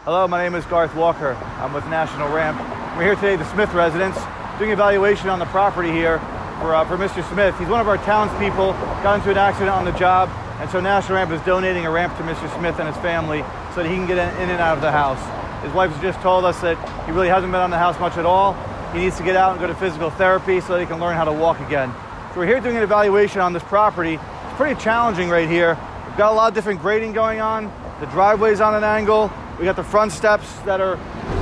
Hello, my name is Garth Walker. I'm with National Ramp. We're here today at the Smith residence, doing evaluation on the property here for Mr. Smith. He's one of our townspeople, got into an accident on the job, and so National Ramp is donating a ramp to Mr. Smith and his family so that he can get in and out of the house. His wife has just told us that he really hasn't been on the house much at all. He needs to get out and go to physical therapy so that he can learn how to walk again. So we're here doing an evaluation on this property. It's pretty challenging right here. We've got a lot of different grading going on. The driveway's on an angle. We got the front steps that are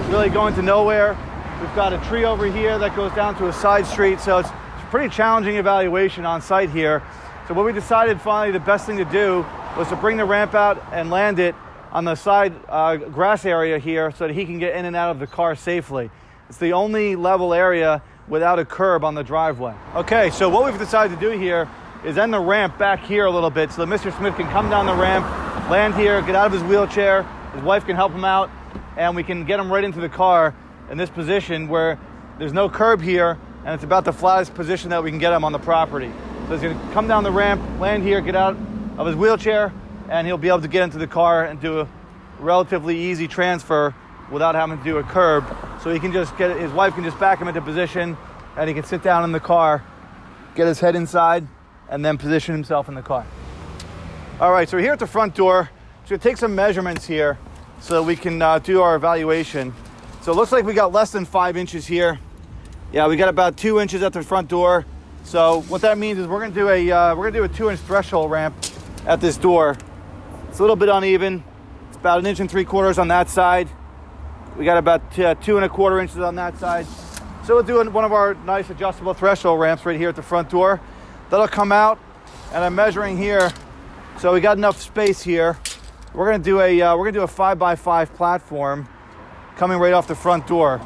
really going to nowhere. We've got a tree over here that goes down to a side street. So it's a pretty challenging evaluation on site here. So what we decided finally the best thing to do was to bring the ramp out and land it on the side grass area here so that he can get in and out of the car safely. It's the only level area without a curb on the driveway. Okay, so what we've decided to do here is end the ramp back here a little bit so that Mr. Smith can come down the ramp, land here, get out of his wheelchair, his wife can help him out, and we can get him right into the car in this position where there's no curb here and it's about the flattest position that we can get him on the property. So he's gonna come down the ramp, land here, get out of his wheelchair, and he'll be able to get into the car and do a relatively easy transfer without having to do a curb. So he can just get, his wife can just back him into position and he can sit down in the car, get his head inside, and then position himself in the car. All right, so we're here at the front door. So we'll take some measurements here so that we can do our evaluation. So it looks like we got less than 5 inches here. Yeah, we got about 2 inches at the front door. So what that means is we're gonna do a 2-inch threshold ramp at this door. It's a little bit uneven. It's about 1 3/4 inches on that side. We got about 2 1/4 inches on that side. So we'll do one of our nice adjustable threshold ramps right here at the front door. That'll come out, and I'm measuring here. So we got enough space here. We're gonna do a 5x5 platform coming right off the front door.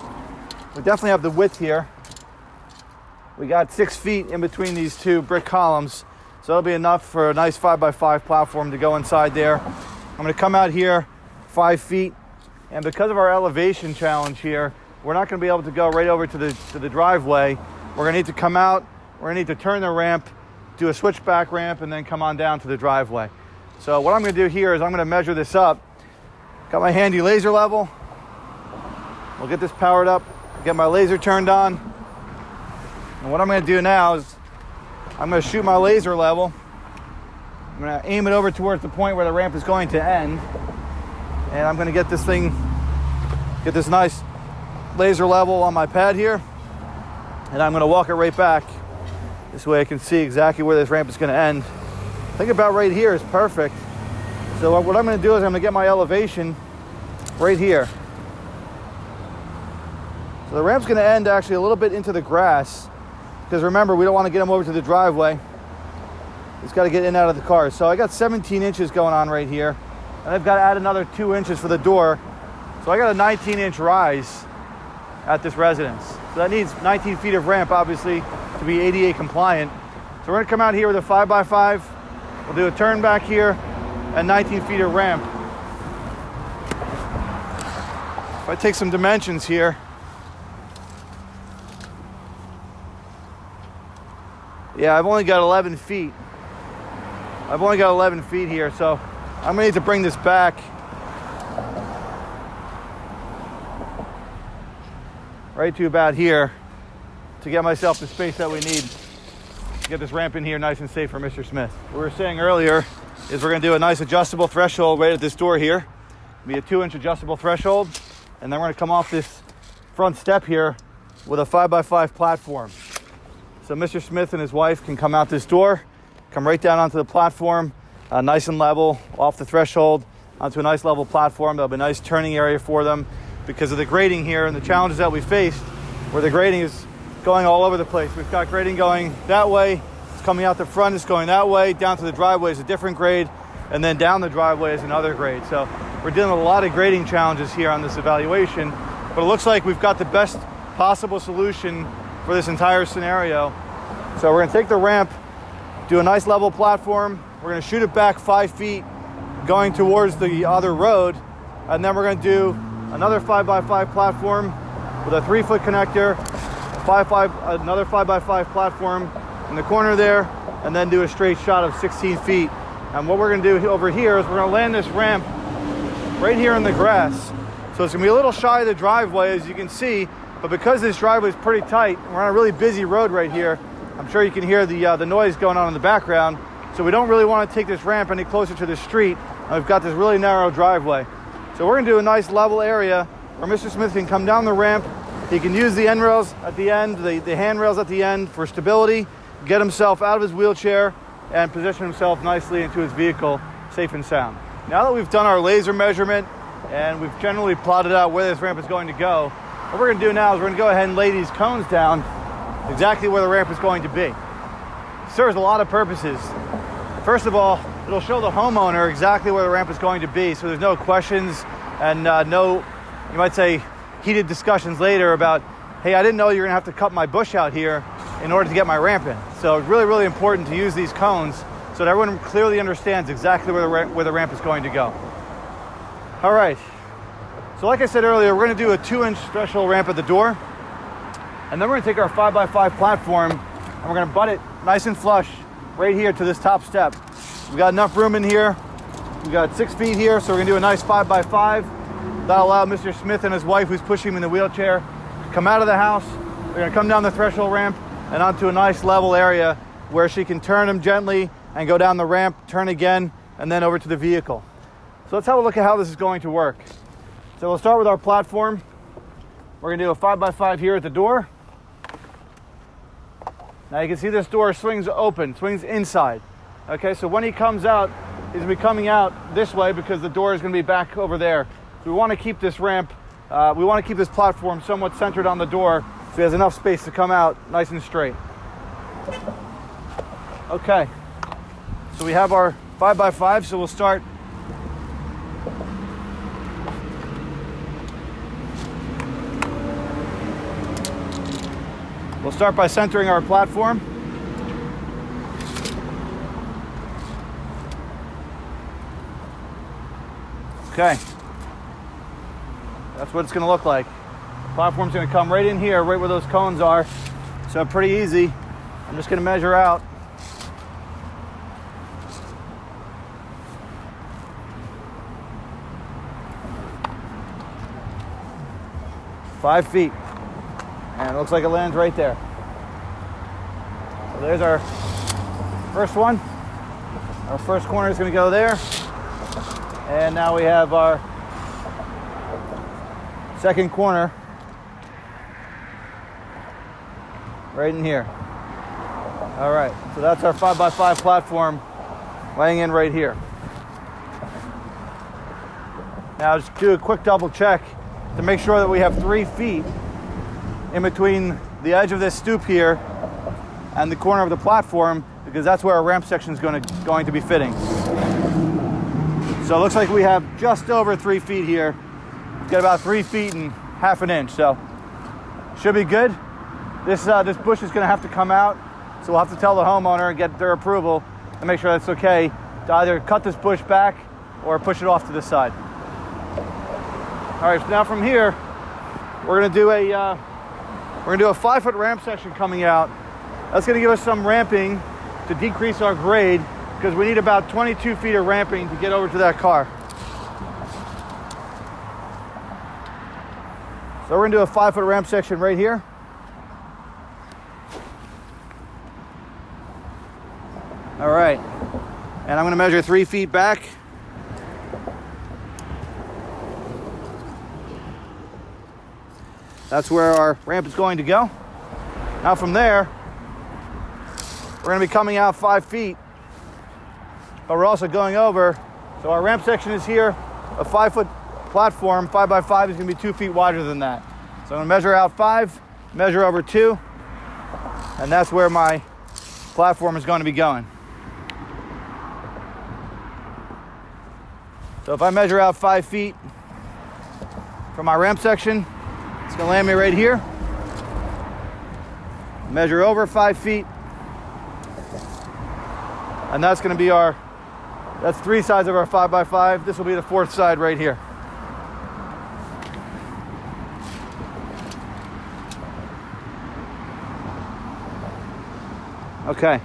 We definitely have the width here. We got 6 feet in between these two brick columns. So that'll be enough for a nice 5x5 platform to go inside there. I'm gonna come out here 5 feet. And because of our elevation challenge here, we're not gonna be able to go right over to the driveway. We're gonna need to come out, we're gonna need to turn the ramp, do a switchback ramp, and then come on down to the driveway. So what I'm gonna do here is I'm gonna measure this up. Got my handy laser level. We'll get this powered up, get my laser turned on. And what I'm gonna do now is I'm gonna shoot my laser level. I'm gonna aim it over towards the point where the ramp is going to end. And I'm gonna get this nice laser level on my pad here. And I'm gonna walk it right back. This way I can see exactly where this ramp is gonna end. I think about right here is perfect. So what I'm gonna do is I'm gonna get my elevation right here. So the ramp's gonna end actually a little bit into the grass, because remember, we don't wanna get him over to the driveway. He's gotta get in and out of the car. So I got 17 inches going on right here. And I've got to add another 2 inches for the door. So I got a 19-inch rise at this residence. So that needs 19 feet of ramp, obviously, to be ADA compliant. So we're gonna come out here with a 5x5. We'll do a turn back here and 19 feet of ramp. If I take some dimensions here, yeah, I've only got 11 feet. I've only got 11 feet here, so I'm gonna need to bring this back right to about here to get myself the space that we need to get this ramp in here nice and safe for Mr. Smith. What we were saying earlier is we're gonna do a nice adjustable threshold right at this door here. It'll be a 2-inch adjustable threshold, and then we're gonna come off this front step here with a 5x5 platform. So Mr. Smith and his wife can come out this door, come right down onto the platform, nice and level, off the threshold, onto a nice level platform. There'll be a nice turning area for them because of the grading here and the challenges that we faced, where the grading is going all over the place. We've got grading going that way, it's coming out the front, it's going that way, down to the driveway is a different grade, and then down the driveway is another grade. So we're dealing with a lot of grading challenges here on this evaluation, but it looks like we've got the best possible solution for this entire scenario. So we're gonna take the ramp, do a nice level platform, we're gonna shoot it back 5 feet going towards the other road, and then we're gonna do another 5x5 platform with a 3-foot connector, another 5x5 platform in the corner there, and then do a straight shot of 16 feet. And what we're gonna do over here is we're gonna land this ramp right here in the grass. So it's gonna be a little shy of the driveway, as you can see, but because this driveway is pretty tight, we're on a really busy road right here. I'm sure you can hear the noise going on in the background. So we don't really want to take this ramp any closer to the street. We've got this really narrow driveway. So we're gonna do a nice level area where Mr. Smith can come down the ramp. He can use the end rails at the end, the handrails at the end for stability, get himself out of his wheelchair, and position himself nicely into his vehicle, safe and sound. Now that we've done our laser measurement and we've generally plotted out where this ramp is going to go, what we're gonna do now is we're gonna go ahead and lay these cones down exactly where the ramp is going to be. It serves a lot of purposes. First of all, it'll show the homeowner exactly where the ramp is going to be, so there's no questions and no, you might say, heated discussions later about, hey, I didn't know you were gonna have to cut my bush out here in order to get my ramp in. So it's really, really important to use these cones so that everyone clearly understands exactly where the ramp is going to go. All right, so like I said earlier, we're gonna do a 2-inch threshold ramp at the door, and then we're gonna take our 5x5 platform and we're gonna butt it nice and flush right here to this top step. We've got enough room in here. We've got 6 feet here, so we're gonna do a nice 5x5. That'll allow Mr. Smith and his wife, who's pushing him in the wheelchair, to come out of the house. We're gonna come down the threshold ramp and onto a nice level area where she can turn him gently and go down the ramp, turn again, and then over to the vehicle. So let's have a look at how this is going to work. So we'll start with our platform. We're gonna do a 5x5 here at the door. Now you can see this door swings open, swings inside. Okay, so when he comes out, he's gonna be coming out this way because the door is gonna be back over there. So we wanna keep this ramp, we wanna keep this platform somewhat centered on the door so he has enough space to come out nice and straight. Okay, so we have our 5x5, so we'll start. We'll start by centering our platform. Okay, that's what it's gonna look like. The platform's gonna come right in here, right where those cones are. So pretty easy. I'm just gonna measure out. Five feet. And it looks like it lands right there. So there's our first one. Our first corner is gonna go there. And now we have our second corner right in here. All right, so that's our 5x5 platform laying in right here. Now just do a quick double check to make sure that we have 3 feet in between the edge of this stoop here and the corner of the platform, because that's where our ramp section is going to be fitting. So it looks like we have just over 3 feet here. We've got about 3 feet and half an inch, so should be good. This bush is going to have to come out, so we'll have to tell the homeowner and get their approval and make sure that's okay to either cut this bush back or push it off to the side. All right, so now from here, we're going to do a 5-foot ramp section coming out. That's going to give us some ramping to decrease our grade, because we need about 22 feet of ramping to get over to that car. So we're going to do a 5-foot ramp section right here. All right, and I'm going to measure 3 feet back. That's where our ramp is going to go. Now from there, we're going to be coming out 5 feet, but we're also going over. So our ramp section is here. A 5-foot platform, 5x5, is going to be 2 feet wider than that. So I'm going to measure out 5, measure over 2, and that's where my platform is going to be going. So if I measure out 5 feet from my ramp section, it's going to land me right here. Measure over 5 feet. And that's going to be that's 3 sides of our 5x5. This will be the 4th side right here. Okay.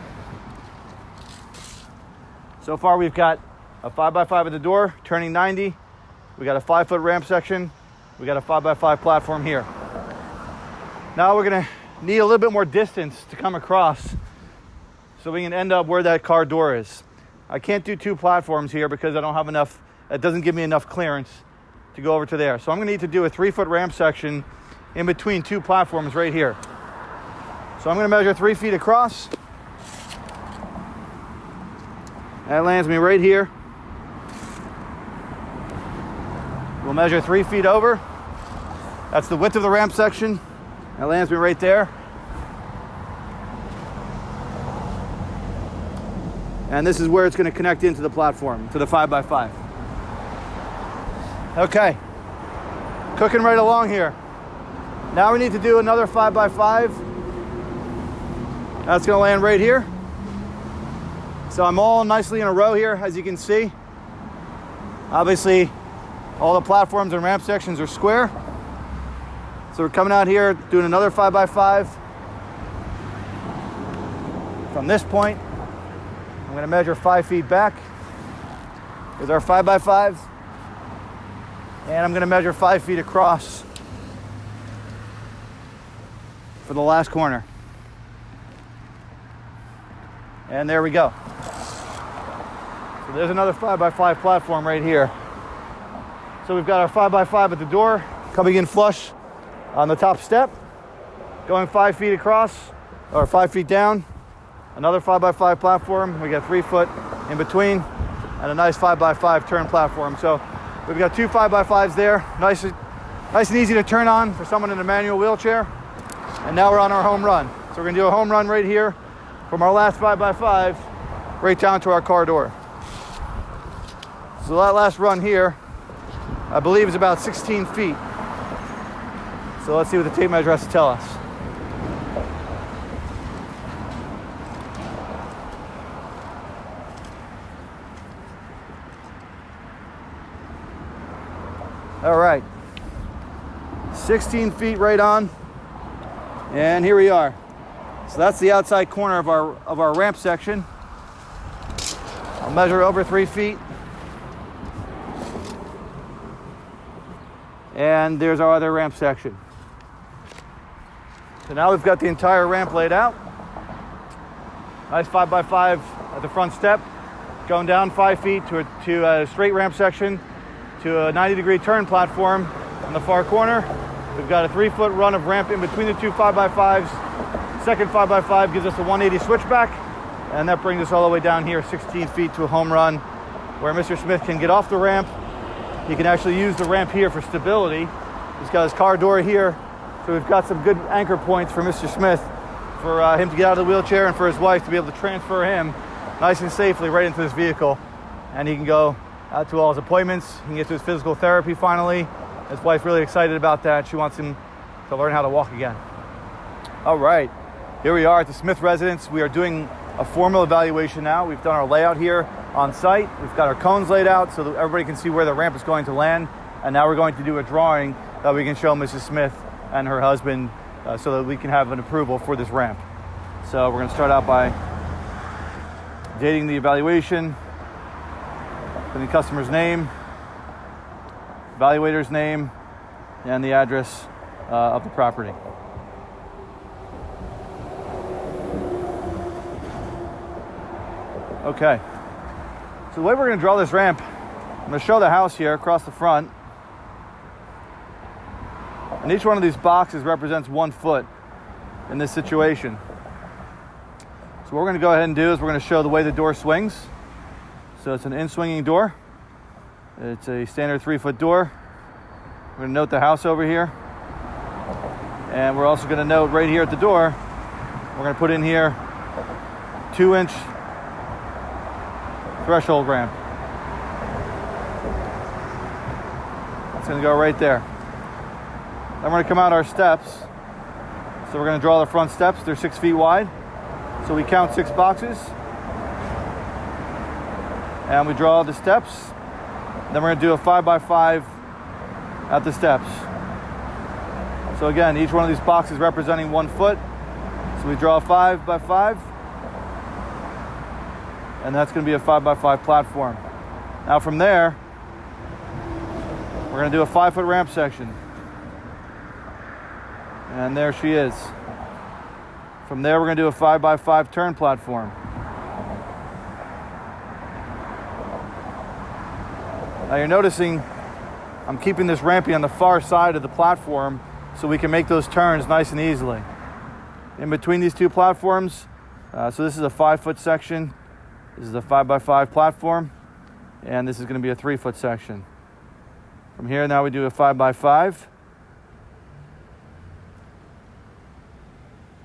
So far we've got a 5x5 at the door, turning 90. We got a 5-foot ramp section We got a 5x5 platform here. Now we're gonna need a little bit more distance to come across so we can end up where that car door is. I can't do 2 platforms here because I don't have enough, it doesn't give me enough clearance to go over to there. So I'm gonna need to do a 3-foot ramp section in between 2 platforms right here. So I'm gonna measure 3 feet across. That lands me right here. We'll measure 3 feet over. That's the width of the ramp section. That lands me right there. And this is where it's going to connect into the platform, to the 5x5. Okay, cooking right along here. Now we need to do another 5x5. That's going to land right here. So I'm all nicely in a row here, as you can see. Obviously, all the platforms and ramp sections are square. So we're coming out here, doing another 5x5. From this point, I'm going to measure 5 feet back with our 5x5. And I'm going to measure 5 feet across for the last corner. And there we go. So there's another 5x5 platform right here. So we've got our 5x5 at the door, coming in flush on the top step, going 5 feet across, or 5 feet down. Another 5x5 platform. We got 3 foot in between, and a nice 5x5 turn platform. So we've got 2 5x5s there, nice and easy to turn on for someone in a manual wheelchair. And now we're on our home run. So we're gonna do a home run right here from our last 5x5 right down to our car door. So that last run here, I believe, is about 16 feet. So let's see what the tape measure has to tell us. All right, 16 feet right on, and here we are. So that's the outside corner of our ramp section. I'll measure over 3 feet. And there's our other ramp section. So now we've got the entire ramp laid out. Nice 5x5 at the front step, going down 5 feet to a straight ramp section, to a 90-degree turn platform on the far corner. We've got a 3-foot run of ramp in between the 2 5x5s. Second 5x5 gives us a 180 switchback, and that brings us all the way down here, 16 feet to a home run, where Mr. Smith can get off the ramp. He can actually use the ramp here for stability. He's got his car door here, so we've got some good anchor points for Mr. Smith, for him to get out of the wheelchair, and for his wife to be able to transfer him nice and safely right into this vehicle. And he can go out to all his appointments. He can get to his physical therapy finally. His wife's really excited about that. She wants him to learn how to walk again. All right, here we are at the Smith residence. We are doing a formal evaluation now. We've done our layout here on site. We've got our cones laid out so that everybody can see where the ramp is going to land. And now we're going to do a drawing that we can show Mrs. Smith and her husband so that we can have an approval for this ramp. So we're going to start out by dating the evaluation, putting the customer's name, evaluator's name, and the address of the property. Okay, so the way we're going to draw this ramp, I'm going to show the house here across the front. And each one of these boxes represents 1 foot in this situation. So what we're going to go ahead and do is we're going to show the way the door swings. So it's an in-swinging door. It's a standard 3-foot door. We're going to note the house over here. And we're also going to note right here at the door, we're going to put in here 2-inch threshold ramp. It's going to go right there. Then we're going to come out our steps. So we're going to draw the front steps. They're 6 feet wide. So we count 6 boxes. And we draw the steps. Then we're going to do a 5x5 at the steps. So again, each one of these boxes representing 1 foot. So we draw a 5x5. And that's going to be a 5x5 platform. Now from there, we're going to do a 5-foot ramp section. And there she is. From there, we're going to do a 5x5 turn platform. Now you're noticing I'm keeping this ramping on the far side of the platform so we can make those turns nice and easily. In between these two platforms, so this is a 5-foot section, this is a 5x5 platform, and this is going to be a 3-foot section. From here now we do a 5x5.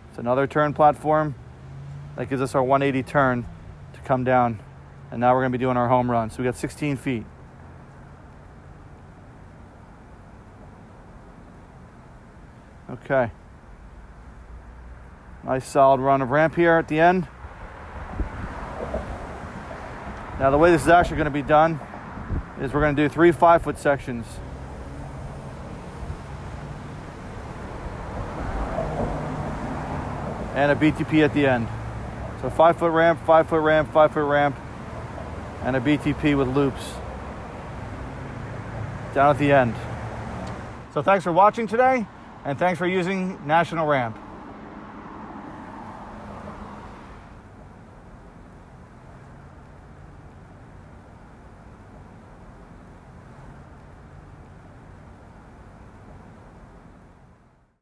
It's another turn platform. That gives us our 180 turn to come down. And now we're going to be doing our home run. So we got 16 feet. Okay. Nice solid run of ramp here at the end. Now the way this is actually going to be done is we're going to do 3 5-foot sections. And a BTP at the end. So 5-foot ramp, 5-foot ramp, 5-foot ramp, and a BTP with loops down at the end. So thanks for watching today, and thanks for using National Ramp.